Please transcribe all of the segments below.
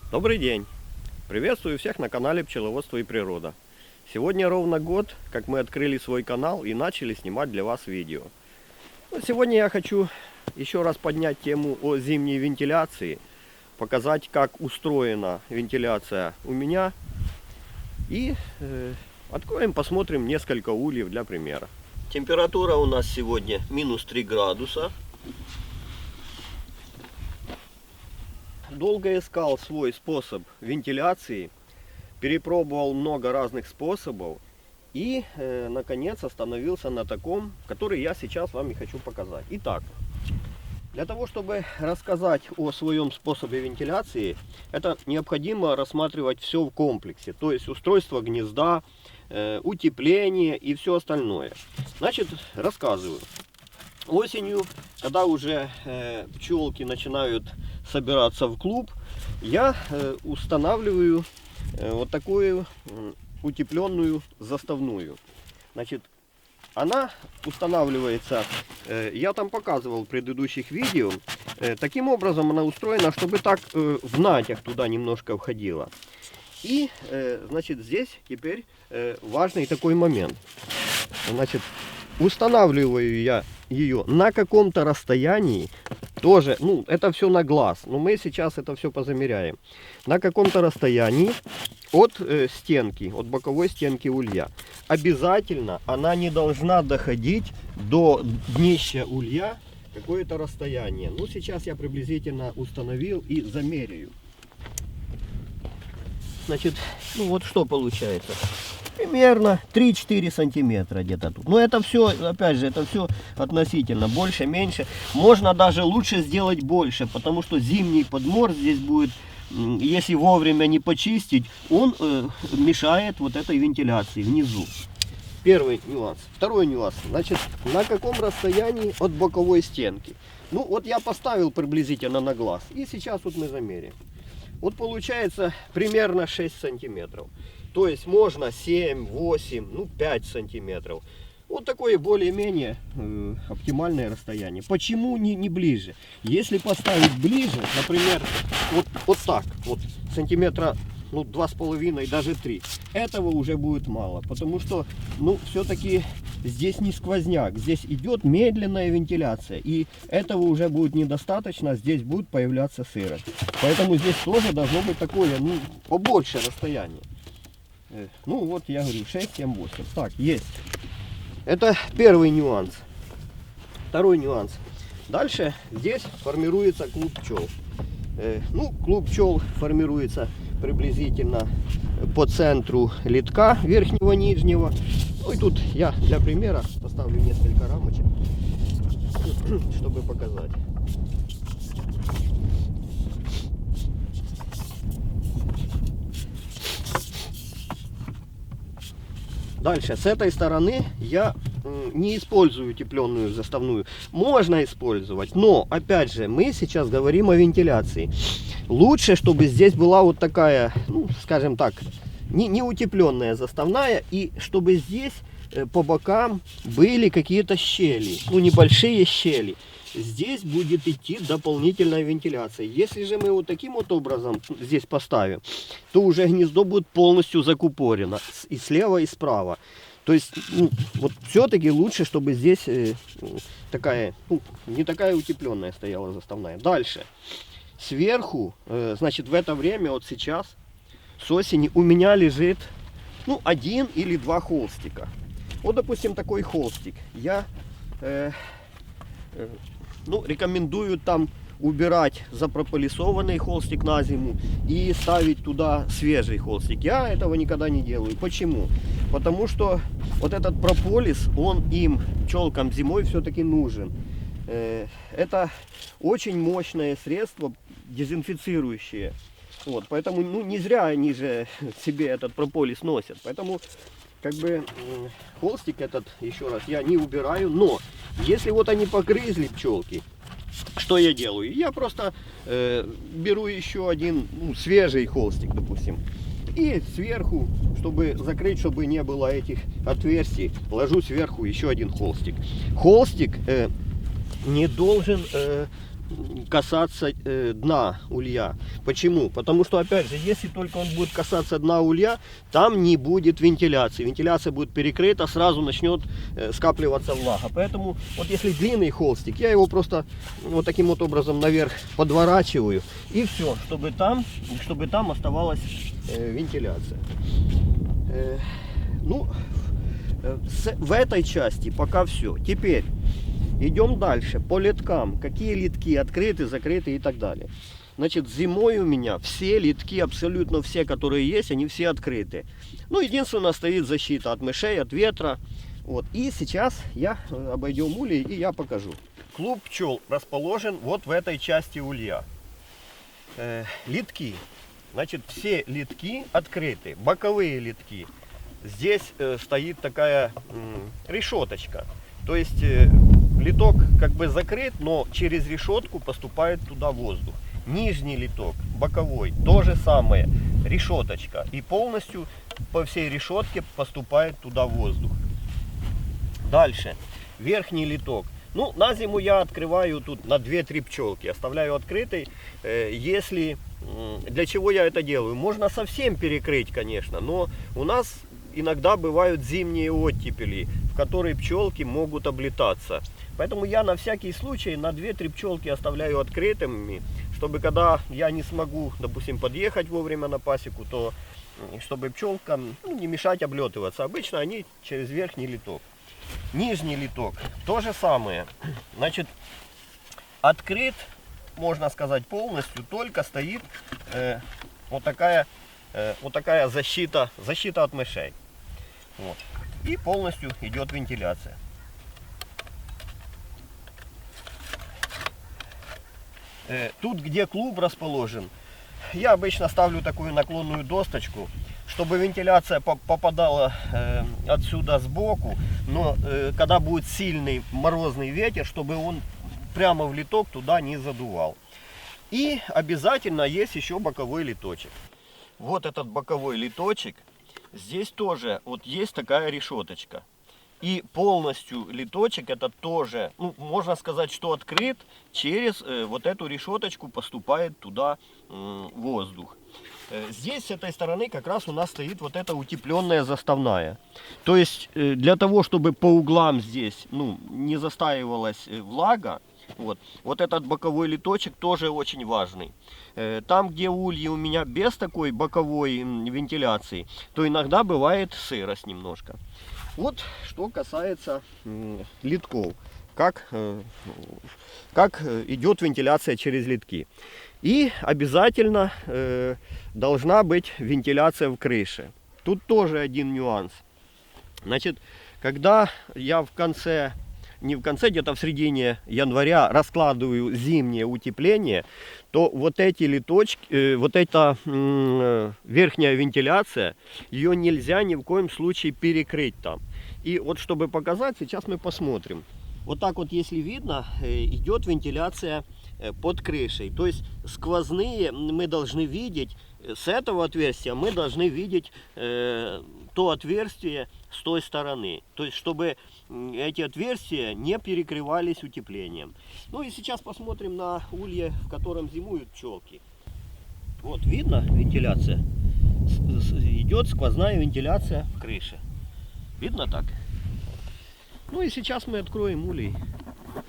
Добрый день! Приветствую всех на канале Пчеловодство и природа. Сегодня ровно год, как мы открыли свой канал и начали снимать для вас видео. Сегодня я хочу еще раз поднять тему о зимней вентиляции, показать, как устроена вентиляция у меня. И откроем, посмотрим несколько ульев для примера. Температура у нас сегодня минус 3 градуса. Долго искал свой способ вентиляции, перепробовал много разных способов и, наконец, остановился на таком, который я сейчас вам и хочу показать. Итак, для того, чтобы рассказать о своем способе вентиляции, это необходимо рассматривать все в комплексе, то есть устройство гнезда, утепление и все остальное. Значит, рассказываю. Осенью, когда уже пчелки начинают собираться в клуб, я устанавливаю вот такую утепленную заставную. Значит, она устанавливается, я там показывал в предыдущих видео, таким образом она устроена, чтобы так в натяг туда немножко входила. И, значит, здесь теперь важный такой момент. Значит, устанавливаю я ее на каком-то расстоянии, тоже, ну, это все на глаз, но мы сейчас это все позамеряем. На каком-то расстоянии от стенки, от боковой стенки улья. Обязательно она не должна доходить до днища улья какое-то расстояние. Ну, сейчас я приблизительно установил и замеряю. Значит, ну вот что получается. Примерно 3-4 сантиметра где-то тут. Но это все, опять же, это все относительно. Больше, меньше. Можно даже лучше сделать больше, потому что зимний подмор здесь будет, если вовремя не почистить, он мешает вот этой вентиляции внизу. Первый нюанс. Второй нюанс. Значит, на каком расстоянии от боковой стенки? Ну, вот я поставил приблизительно на глаз. И сейчас вот мы замерим. Вот получается примерно 6 сантиметров. То есть можно 7, 8, ну 5 сантиметров. Вот такое более-менее оптимальное расстояние. Почему не ближе? Если поставить ближе, например, вот так, вот сантиметра, ну 2,5, даже 3, этого уже будет мало. Потому что, ну, все-таки здесь не сквозняк, здесь идет медленная вентиляция. И этого уже будет недостаточно, здесь будет появляться сырость. Поэтому здесь тоже должно быть такое, ну, побольше расстояние. Ну вот я говорю 6, 7, 8. Так, есть. Это первый нюанс. Второй нюанс. Дальше здесь формируется клуб пчел. Ну, клуб пчел формируется приблизительно по центру литка верхнего нижнего. Ну и тут я для примера поставлю несколько рамочек, чтобы показать. Дальше, с этой стороны я не использую утепленную заставную. Можно использовать, но, опять же, мы сейчас говорим о вентиляции. Лучше, чтобы здесь была вот такая, ну, скажем так, не утепленная заставная, и чтобы здесь по бокам были какие-то щели, ну, небольшие щели. Здесь будет идти дополнительная вентиляция. Если же мы вот таким вот образом здесь поставим, то уже гнездо будет полностью закупорено и слева, и справа. То есть, ну, вот все-таки лучше, чтобы здесь такая, ну, не такая утепленная стояла заставная. Дальше. Сверху, значит, в это время, вот сейчас, с осени, у меня лежит, ну, 1 или 2 холстика. Вот, допустим, такой холстик. Я ну, рекомендую там убирать запрополисованный холстик на зиму и ставить туда свежий холстик. Я этого никогда не делаю. Почему? Потому что вот этот прополис, он им, пчелкам, зимой все-таки нужен. Это очень мощное средство, дезинфицирующее. Вот, поэтому, ну, не зря они же себе этот прополис носят. Поэтому, как бы, холстик этот, еще раз, я не убираю. Но если вот они погрызли, пчелки, что я делаю? Я просто беру еще один, ну, свежий холстик, допустим, и сверху, чтобы закрыть, чтобы не было этих отверстий, ложу сверху еще один холстик. Холстик не должен касаться дна улья. Почему? Потому что, опять же, если только он будет касаться дна улья, там не будет вентиляции. Вентиляция будет перекрыта, сразу начнет скапливаться влага. Поэтому вот если длинный холстик, я его просто вот таким вот образом наверх подворачиваю. И все, чтобы там оставалась вентиляция. Ну, в этой части пока все. Теперь идем дальше по литкам. Какие литки открыты, закрыты и так далее. Значит, зимой у меня все литки, абсолютно все, которые есть, они все открыты. Ну, единственное, стоит защита от мышей, от ветра. Вот. И сейчас я обойдем улей и я покажу. Клуб пчел расположен вот в этой части улья. Литки. Значит, все литки открыты, боковые литки. Здесь стоит такая решеточка. То есть литок как бы закрыт, но через решетку поступает туда воздух. Нижний литок, боковой, то же самое, решеточка. И полностью по всей решетке поступает туда воздух. Дальше, верхний литок. Ну, на зиму я открываю тут на 2-3 пчелки, оставляю открытой. Если, для чего я это делаю? Можно совсем перекрыть, конечно, но у нас иногда бывают зимние оттепели, в которые пчелки могут облетаться. Поэтому я на всякий случай на 2-3 пчелки оставляю открытыми, чтобы когда я не смогу, допустим, подъехать вовремя на пасеку, то чтобы пчелкам не мешать облетываться. Обычно они через верхний литок. Нижний литок то же самое. Значит, открыт, можно сказать, полностью, только стоит вот такая защита от мышей. Вот. И полностью идет вентиляция. Тут, где клуб расположен, я обычно ставлю такую наклонную досточку, чтобы вентиляция попадала отсюда сбоку, но когда будет сильный морозный ветер, чтобы он прямо в литок туда не задувал. И обязательно есть еще боковой литочек. Вот этот боковой литочек, здесь тоже вот есть такая решеточка. И полностью литочек это тоже, ну, можно сказать, что открыт, через вот эту решеточку поступает туда воздух. Здесь с этой стороны как раз у нас стоит вот эта утепленная заставная. То есть для того, чтобы по углам здесь не застаивалась влага, вот этот боковой литочек тоже очень важный. Там, где ульи у меня без такой боковой вентиляции, то иногда бывает сырость немножко. Вот что касается литков, как идет вентиляция через литки. И обязательно должна быть вентиляция в крыше. Тут тоже один нюанс. Значит, когда я где-то в середине января раскладываю зимнее утепление, то вот эти литочки, вот эта верхняя вентиляция, ее нельзя ни в коем случае перекрыть там. И вот чтобы показать, сейчас мы посмотрим. Вот так вот, если видно, идет вентиляция под крышей. То есть сквозные мы должны видеть, с этого отверстия мы должны видеть то отверстие с той стороны. То есть чтобы эти отверстия не перекрывались утеплением. Ну и сейчас посмотрим на улье, в котором зимуют пчелки. Вот видно вентиляция? Идет сквозная вентиляция в крыше. Видно так? Ну и сейчас мы откроем улей.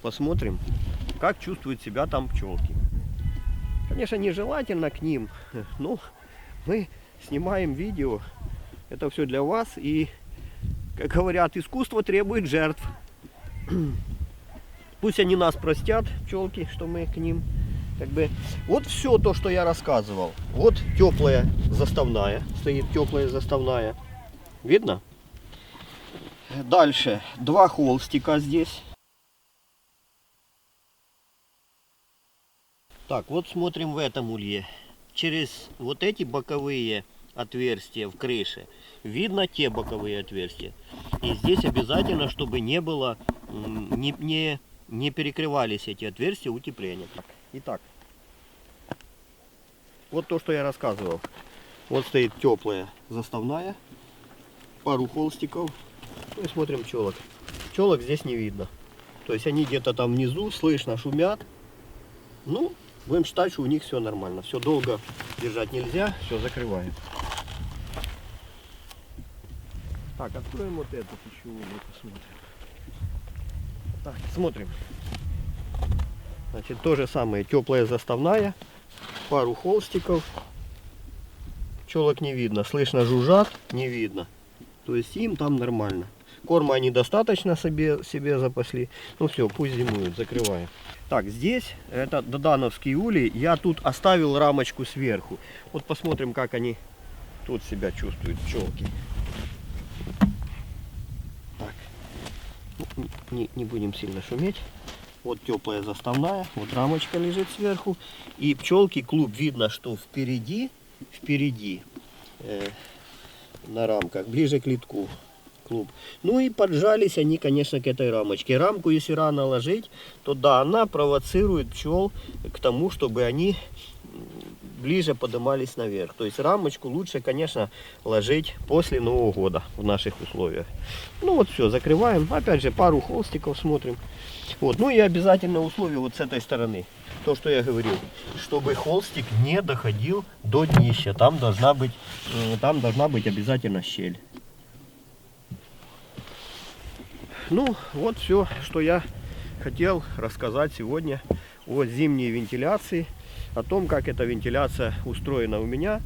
Посмотрим, как чувствуют себя там пчелки. Конечно, нежелательно к ним, но мы снимаем видео. Это все для вас. И, как говорят, искусство требует жертв. Пусть они нас простят, пчелки, что мы к ним. Вот все то, что я рассказывал. Вот теплая заставная. Стоит теплая заставная. Видно? Дальше 2 холстика здесь. Так, вот смотрим в этом улье. Через вот эти боковые отверстия в крыше видно те боковые отверстия. И здесь обязательно, чтобы не было, не перекрывались эти отверстия утепления. Итак, вот то, что я рассказывал. Вот стоит теплая заставная. Пару холстиков. Ну и смотрим пчелок. Пчелок здесь не видно. То есть они где-то там внизу, слышно, шумят. Ну, будем считать, что у них все нормально. Все долго держать нельзя, все закрываем. Так, откроем вот этот еще угол, посмотрим. Так, смотрим. Значит, то же самое, теплая заставная, пару холстиков. Пчелок не видно, слышно жужжат, не видно. То есть им там нормально. Корма они достаточно себе запасли. Ну все, пусть зимуют, закрываем. Так, здесь это додановские улей. Я тут оставил рамочку сверху. Вот посмотрим, как они тут себя чувствуют, пчелки. Так, не будем сильно шуметь. Вот теплая заставная, вот рамочка лежит сверху. И пчелки, клуб, видно, что впереди на рамках, ближе к литку клуб. Ну и поджались они, конечно, к этой рамочке. Рамку, если рано ложить, то да, она провоцирует пчел к тому, чтобы они ближе поднимались наверх. То есть рамочку лучше, конечно, ложить после Нового года в наших условиях. Ну вот все, закрываем. Опять же, пару холстиков смотрим. Вот. Ну и обязательно условие вот с этой стороны. То, что я говорил, чтобы холстик не доходил до днища. Там должна быть обязательно щель. Ну, вот все, что я хотел рассказать сегодня о зимней вентиляции, о том, как эта вентиляция устроена у меня.